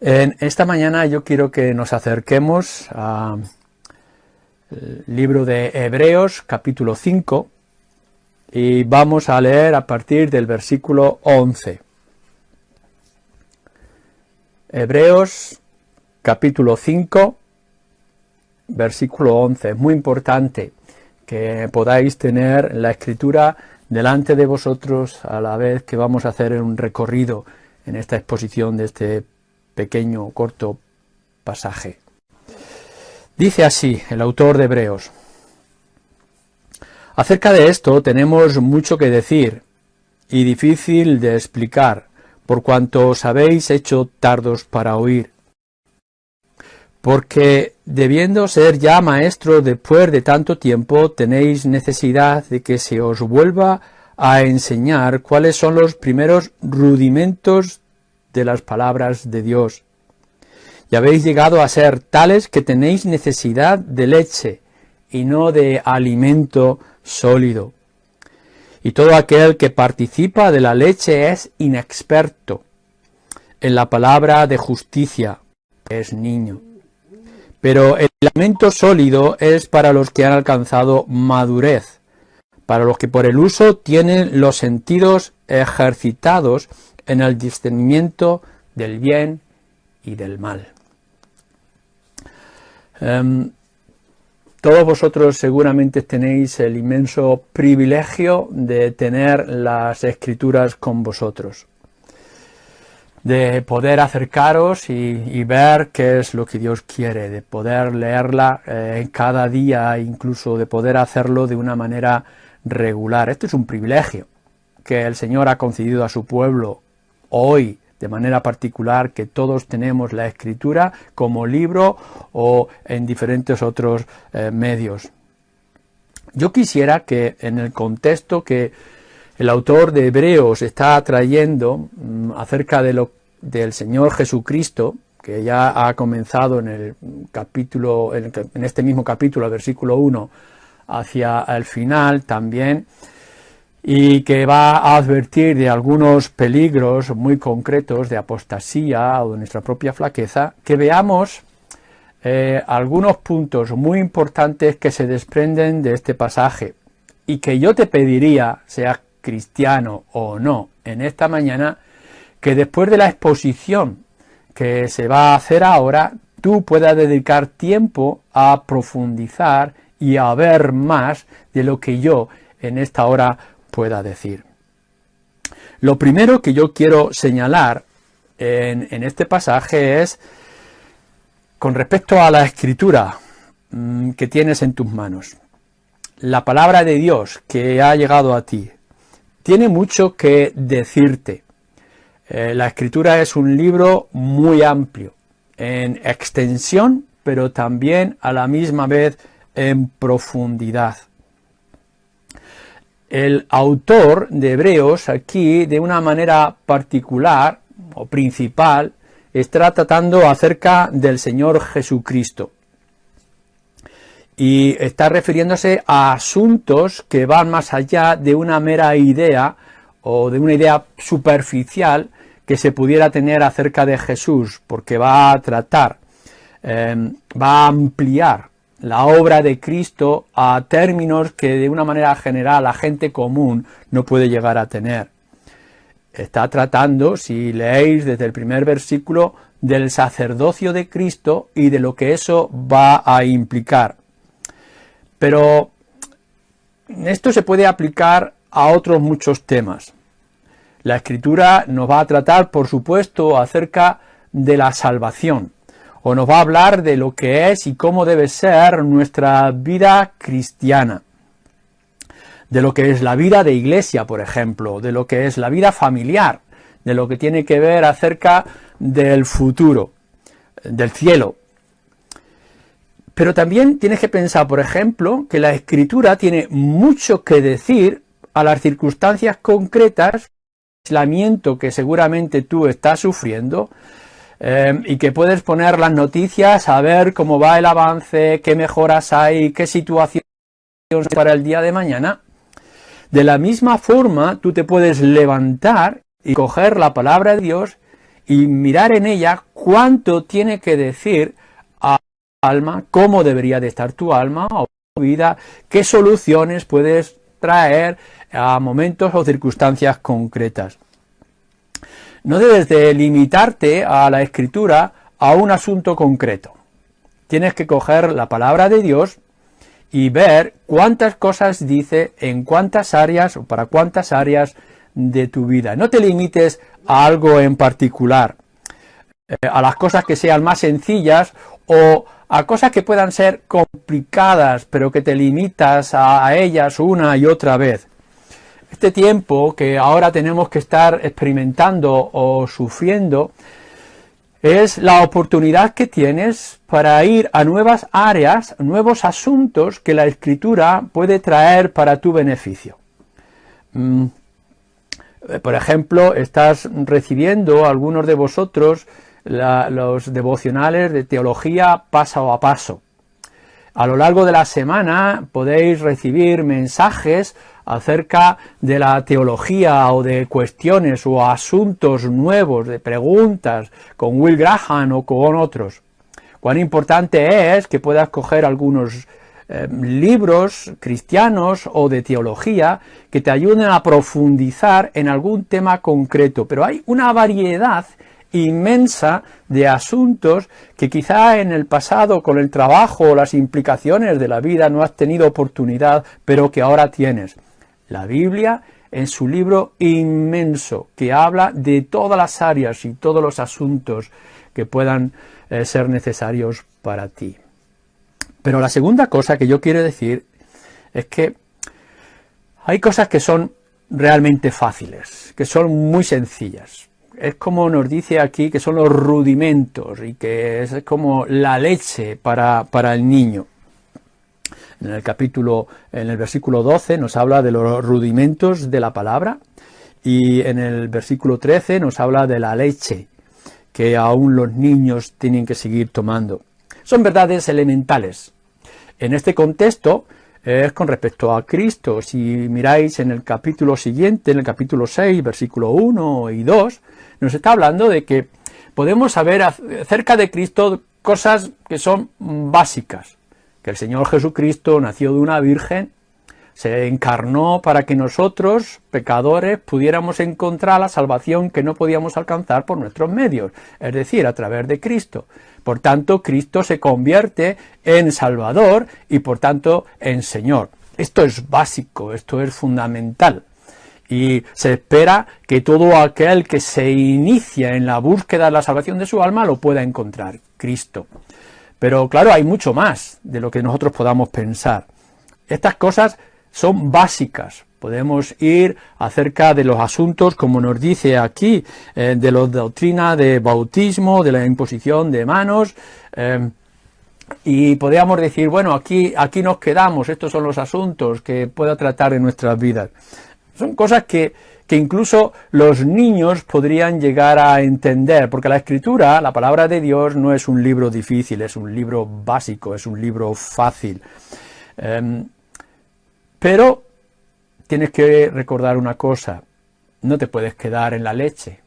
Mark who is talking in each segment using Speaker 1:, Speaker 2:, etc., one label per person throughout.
Speaker 1: En esta mañana yo quiero que nos acerquemos al libro de Hebreos, capítulo 5, y vamos a leer a partir del versículo 11. Hebreos, capítulo 5, versículo 11. Es muy importante que podáis tener la escritura delante de vosotros a la vez que vamos a hacer un recorrido en esta exposición de este pequeño, corto pasaje. Dice así el autor de Hebreos: acerca de esto tenemos mucho que decir y difícil de explicar, por cuanto os habéis hecho tardos para oír. Porque, debiendo ser ya maestros después de tanto tiempo, tenéis necesidad de que se os vuelva a enseñar cuáles son los primeros rudimentos de las palabras de Dios. Y habéis llegado a ser tales que tenéis necesidad de leche y no de alimento sólido. Y todo aquel que participa de la leche es inexperto en la palabra de justicia, es niño. Pero el alimento sólido es para los que han alcanzado madurez, para los que por el uso tienen los sentidos ejercitados en el discernimiento del bien y del mal. Todos vosotros seguramente tenéis el inmenso privilegio de tener las Escrituras con vosotros, de poder acercaros y ver qué es lo que Dios quiere, de poder leerla cada día, incluso de poder hacerlo de una manera regular. Esto es un privilegio que el Señor ha concedido a su pueblo hoy, de manera particular, que todos tenemos la Escritura como libro o en diferentes otros medios. Yo quisiera que en el contexto que el autor de Hebreos está trayendo acerca de del Señor Jesucristo, que ya ha comenzado en el capítulo, en este mismo capítulo, versículo 1, hacia el final también, y que va a advertir de algunos peligros muy concretos de apostasía o de nuestra propia flaqueza, que veamos algunos puntos muy importantes que se desprenden de este pasaje y que yo te pediría, seas cristiano o no, en esta mañana, que después de la exposición que se va a hacer ahora, tú puedas dedicar tiempo a profundizar y a ver más de lo que yo en esta hora pueda decir. Lo primero que yo quiero señalar en este pasaje es con respecto a la Escritura que tienes en tus manos. La palabra de Dios que ha llegado a ti tiene mucho que decirte. La Escritura es un libro muy amplio en extensión, pero también a la misma vez en profundidad. El autor de Hebreos aquí, de una manera particular o principal, está tratando acerca del Señor Jesucristo. Y está refiriéndose a asuntos que van más allá de una mera idea o de una idea superficial que se pudiera tener acerca de Jesús, porque va a tratar, va a ampliar la obra de Cristo a términos que de una manera general la gente común no puede llegar a tener. Está tratando, si leéis desde el primer versículo, del sacerdocio de Cristo y de lo que eso va a implicar. Pero esto se puede aplicar a otros muchos temas. La Escritura nos va a tratar, por supuesto, acerca de la salvación, o nos va a hablar de lo que es y cómo debe ser nuestra vida cristiana, de lo que es la vida de iglesia, por ejemplo, de lo que es la vida familiar, de lo que tiene que ver acerca del futuro, del cielo. Pero también tienes que pensar, por ejemplo, que la Escritura tiene mucho que decir a las circunstancias concretas, aislamiento que seguramente tú estás sufriendo, y que puedes poner las noticias a ver cómo va el avance, qué mejoras hay, qué situaciones para el día de mañana. De la misma forma, tú te puedes levantar y coger la palabra de Dios y mirar en ella cuánto tiene que decir a tu alma, cómo debería de estar tu alma o tu vida, qué soluciones puedes traer a momentos o circunstancias concretas. No debes de limitarte a la escritura a un asunto concreto. Tienes que coger la palabra de Dios y ver cuántas cosas dice en cuántas áreas o para cuántas áreas de tu vida. No te limites a algo en particular, a las cosas que sean más sencillas o a cosas que puedan ser complicadas, pero que te limitas a ellas una y otra vez. Este tiempo que ahora tenemos que estar experimentando o sufriendo es la oportunidad que tienes para ir a nuevas áreas, nuevos asuntos que la Escritura puede traer para tu beneficio. Por ejemplo, estás recibiendo algunos de vosotros los devocionales de teología paso a paso. A lo largo de la semana podéis recibir mensajes acerca de la teología o de cuestiones o asuntos nuevos, de preguntas con Will Graham o con otros. Cuán importante es que puedas coger algunos libros cristianos o de teología que te ayuden a profundizar en algún tema concreto, pero hay una variedad inmensa de asuntos que quizá en el pasado con el trabajo o las implicaciones de la vida no has tenido oportunidad, pero que ahora tienes. La Biblia en su libro inmenso que habla de todas las áreas y todos los asuntos que puedan ser necesarios para ti. Pero la segunda cosa que yo quiero decir es que hay cosas que son realmente fáciles, que son muy sencillas. Es como nos dice aquí que son los rudimentos y que es como la leche para el niño. En el versículo 12 nos habla de los rudimentos de la palabra y en el versículo 13 nos habla de la leche que aún los niños tienen que seguir tomando. Son verdades elementales. En este contexto es con respecto a Cristo. Si miráis en el capítulo siguiente, en el capítulo 6, versículo 1 y 2, nos está hablando de que podemos saber acerca de Cristo cosas que son básicas. Que el Señor Jesucristo nació de una virgen, se encarnó para que nosotros, pecadores, pudiéramos encontrar la salvación que no podíamos alcanzar por nuestros medios, es decir, a través de Cristo. Por tanto, Cristo se convierte en Salvador y por tanto en Señor. Esto es básico, esto es fundamental. Y se espera que todo aquel que se inicia en la búsqueda de la salvación de su alma lo pueda encontrar, Cristo. Pero claro, hay mucho más de lo que nosotros podamos pensar. Estas cosas son básicas. Podemos ir acerca de los asuntos, como nos dice aquí, de la doctrina de bautismo, de la imposición de manos, y podríamos decir, bueno, aquí nos quedamos, estos son los asuntos que pueda tratar en nuestras vidas. Son cosas que incluso los niños podrían llegar a entender, porque la Escritura, la palabra de Dios, no es un libro difícil, es un libro básico, es un libro fácil. Pero tienes que recordar una cosa, no te puedes quedar en la leche.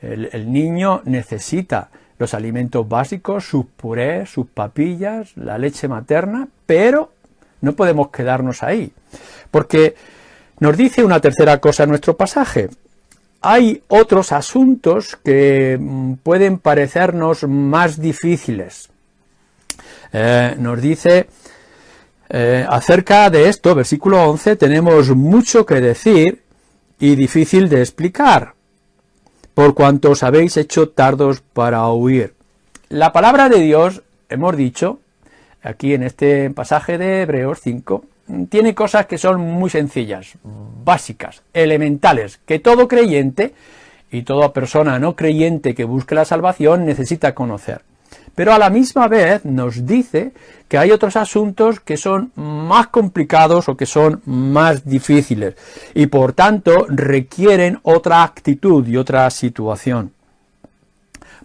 Speaker 1: El niño necesita los alimentos básicos, sus purés, sus papillas, la leche materna, pero no podemos quedarnos ahí, porque nos dice una tercera cosa en nuestro pasaje. Hay otros asuntos que pueden parecernos más difíciles. Nos dice acerca de esto, versículo 11, tenemos mucho que decir y difícil de explicar, por cuanto os habéis hecho tardos para oír. La palabra de Dios, hemos dicho, aquí en este pasaje de Hebreos 5, tiene cosas que son muy sencillas, básicas, elementales, que todo creyente y toda persona no creyente que busque la salvación necesita conocer. Pero a la misma vez nos dice que hay otros asuntos que son más complicados o que son más difíciles y por tanto requieren otra actitud y otra situación.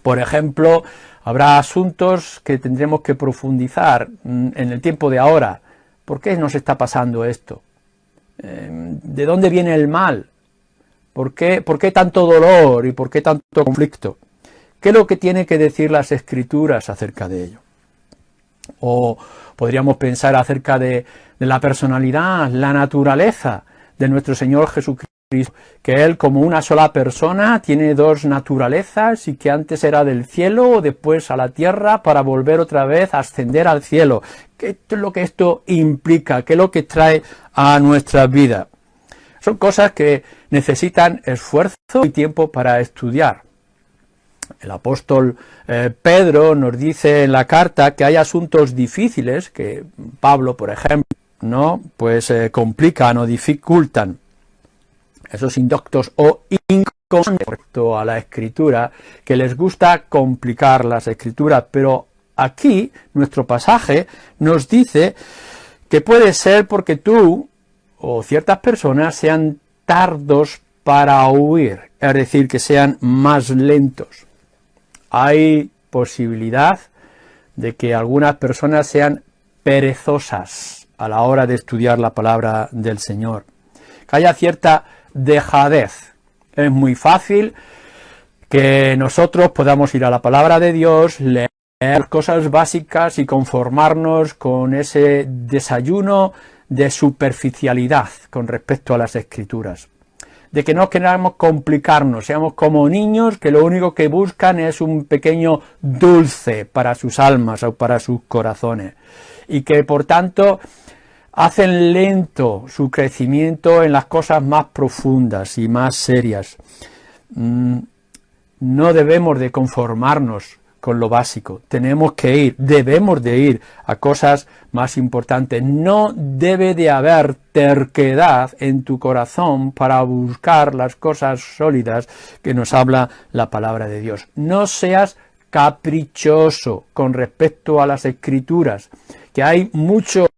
Speaker 1: Por ejemplo, habrá asuntos que tendremos que profundizar en el tiempo de ahora. ¿Por qué nos está pasando esto? ¿De dónde viene el mal? ¿Por qué tanto dolor y por qué tanto conflicto? ¿Qué es lo que tiene que decir las Escrituras acerca de ello? O podríamos pensar acerca de la personalidad, la naturaleza de nuestro Señor Jesucristo, que Él como una sola persona tiene dos naturalezas y que antes era del cielo o después a la tierra para volver otra vez a ascender al cielo. ¿Qué es lo que esto implica? ¿Qué es lo que trae a nuestra vida? Son cosas que necesitan esfuerzo y tiempo para estudiar. El apóstol Pedro nos dice en la carta que hay asuntos difíciles que Pablo, por ejemplo, ¿no? Pues complican o dificultan. Esos indoctos o inconstantes respecto a la Escritura, que les gusta complicar las Escrituras, pero aquí nuestro pasaje nos dice que puede ser porque tú o ciertas personas sean tardos para oír, es decir, que sean más lentos. Hay posibilidad de que algunas personas sean perezosas a la hora de estudiar la palabra del Señor, que haya cierta dejadez. Es muy fácil que nosotros podamos ir a la palabra de Dios, leer cosas básicas y conformarnos con ese desayuno de superficialidad con respecto a las Escrituras. De que no queramos complicarnos, seamos como niños que lo único que buscan es un pequeño dulce para sus almas o para sus corazones. Y que por tanto hacen lento su crecimiento en las cosas más profundas y más serias. No debemos de conformarnos con lo básico, debemos de ir a cosas más importantes. No debe de haber terquedad en tu corazón para buscar las cosas sólidas que nos habla la palabra de Dios. No seas caprichoso con respecto a las Escrituras, que hay mucho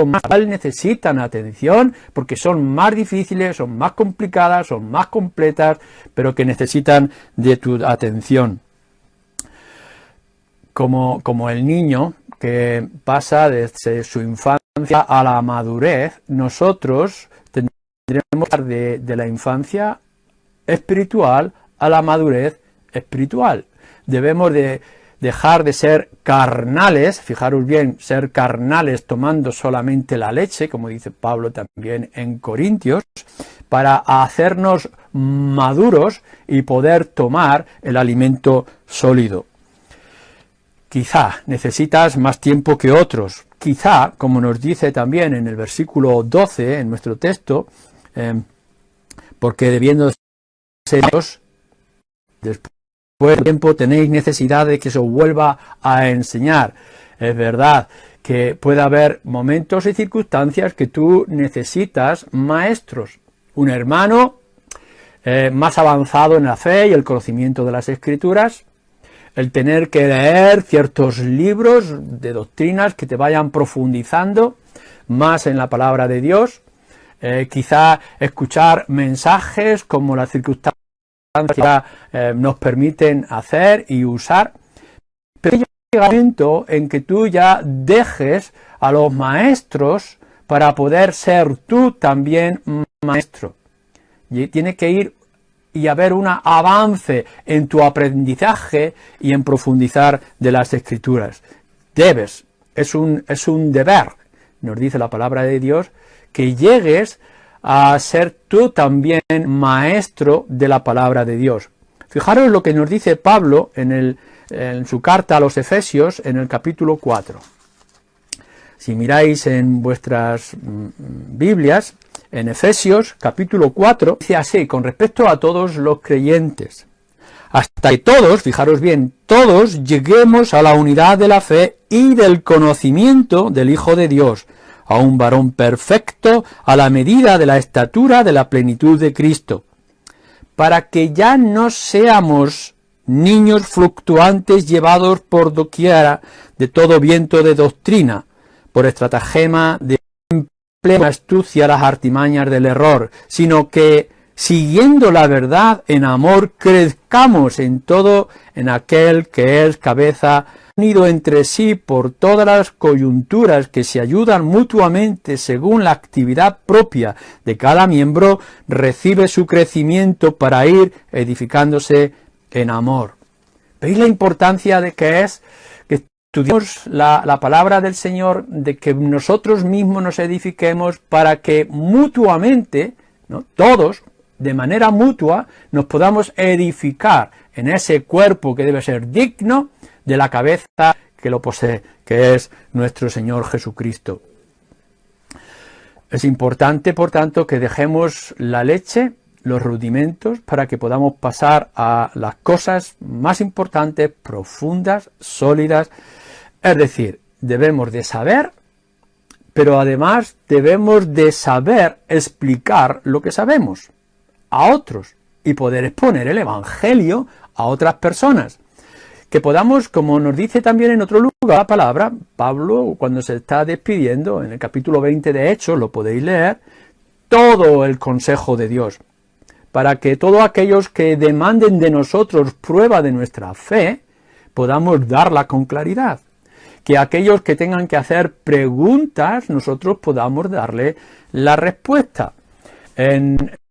Speaker 1: más necesitan atención porque son más difíciles, son más complicadas, son más completas, pero que necesitan de tu atención. Como el niño que pasa desde su infancia a la madurez, nosotros tendremos que pasar de la infancia espiritual a la madurez espiritual. Debemos de dejar de ser carnales, fijaros bien, ser carnales tomando solamente la leche, como dice Pablo también en Corintios, para hacernos maduros y poder tomar el alimento sólido. Quizá necesitas más tiempo que otros, quizá, como nos dice también en el versículo 12, en nuestro texto, porque debiendo ser Dios, después de tiempo tenéis necesidad de que se os vuelva a enseñar. Es verdad que puede haber momentos y circunstancias que tú necesitas maestros, un hermano más avanzado en la fe y el conocimiento de las Escrituras, el tener que leer ciertos libros de doctrinas que te vayan profundizando más en la palabra de Dios, quizá escuchar mensajes como las circunstancias nos permiten hacer y usar, pero llega un momento en que tú ya dejes a los maestros para poder ser tú también maestro. Y tiene que ir y haber un avance en tu aprendizaje y en profundizar de las Escrituras. Debes, es un deber, nos dice la palabra de Dios, que llegues a ser tú también maestro de la palabra de Dios. Fijaros lo que nos dice Pablo en su carta a los Efesios en el capítulo 4. Si miráis en vuestras Biblias, en Efesios capítulo 4, dice así, con respecto a todos los creyentes, hasta que todos, fijaros bien, todos lleguemos a la unidad de la fe y del conocimiento del Hijo de Dios, a un varón perfecto a la medida de la estatura de la plenitud de Cristo, para que ya no seamos niños fluctuantes llevados por doquiera de todo viento de doctrina, por estratagema de plena astucia las artimañas del error, sino que, siguiendo la verdad en amor, crezcamos en todo en aquel que es cabeza, unido entre sí por todas las coyunturas que se ayudan mutuamente según la actividad propia de cada miembro, recibe su crecimiento para ir edificándose en amor. ¿Veis la importancia de que es que estudiemos la palabra del Señor, de que nosotros mismos nos edifiquemos para que mutuamente, ¿no?, todos, de manera mutua, nos podamos edificar en ese cuerpo que debe ser digno de la cabeza que lo posee, que es nuestro Señor Jesucristo? Es importante, por tanto, que dejemos la leche, los rudimentos, para que podamos pasar a las cosas más importantes, profundas, sólidas. Es decir, debemos de saber, pero además debemos de saber explicar lo que sabemos a otros y poder exponer el Evangelio a otras personas. Que podamos, como nos dice también en otro lugar la palabra, Pablo, cuando se está despidiendo, en el capítulo 20 de Hechos, lo podéis leer, todo el consejo de Dios, para que todos aquellos que demanden de nosotros prueba de nuestra fe, podamos darla con claridad. Que aquellos que tengan que hacer preguntas, nosotros podamos darle la respuesta.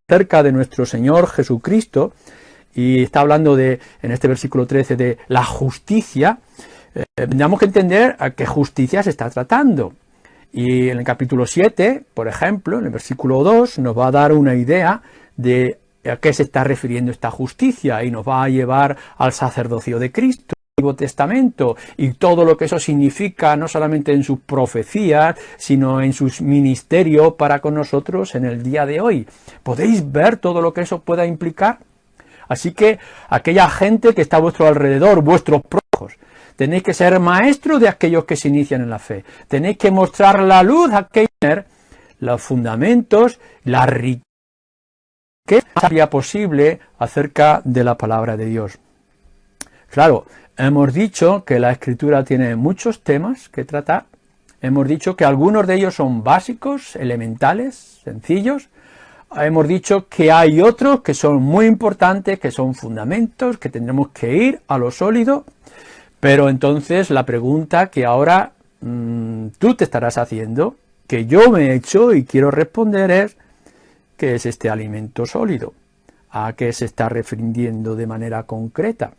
Speaker 1: Cerca de nuestro Señor Jesucristo, y está hablando en este versículo 13 de la justicia, tenemos que entender a qué justicia se está tratando. Y en el capítulo 7, por ejemplo, en el versículo 2, nos va a dar una idea de a qué se está refiriendo esta justicia y nos va a llevar al sacerdocio de Cristo, el Antiguo Testamento, y todo lo que eso significa, no solamente en sus profecías, sino en sus ministerios para con nosotros en el día de hoy. ¿Podéis ver todo lo que eso pueda implicar? Así que aquella gente que está a vuestro alrededor, vuestros prójimos, tenéis que ser maestros de aquellos que se inician en la fe. Tenéis que mostrar la luz a aquellos, los fundamentos, la riqueza que sería posible acerca de la palabra de Dios. Claro, hemos dicho que la Escritura tiene muchos temas que tratar. Hemos dicho que algunos de ellos son básicos, elementales, sencillos. Hemos dicho que hay otros que son muy importantes, que son fundamentos, que tendremos que ir a lo sólido. Pero entonces la pregunta que ahora tú te estarás haciendo, que yo me he hecho y quiero responder es, ¿qué es este alimento sólido? ¿A qué se está refiriendo de manera concreta?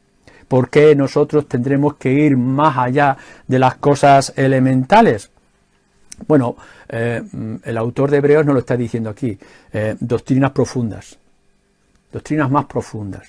Speaker 1: ¿Por qué nosotros tendremos que ir más allá de las cosas elementales? Bueno, el autor de Hebreos nos lo está diciendo aquí, doctrinas profundas, doctrinas más profundas.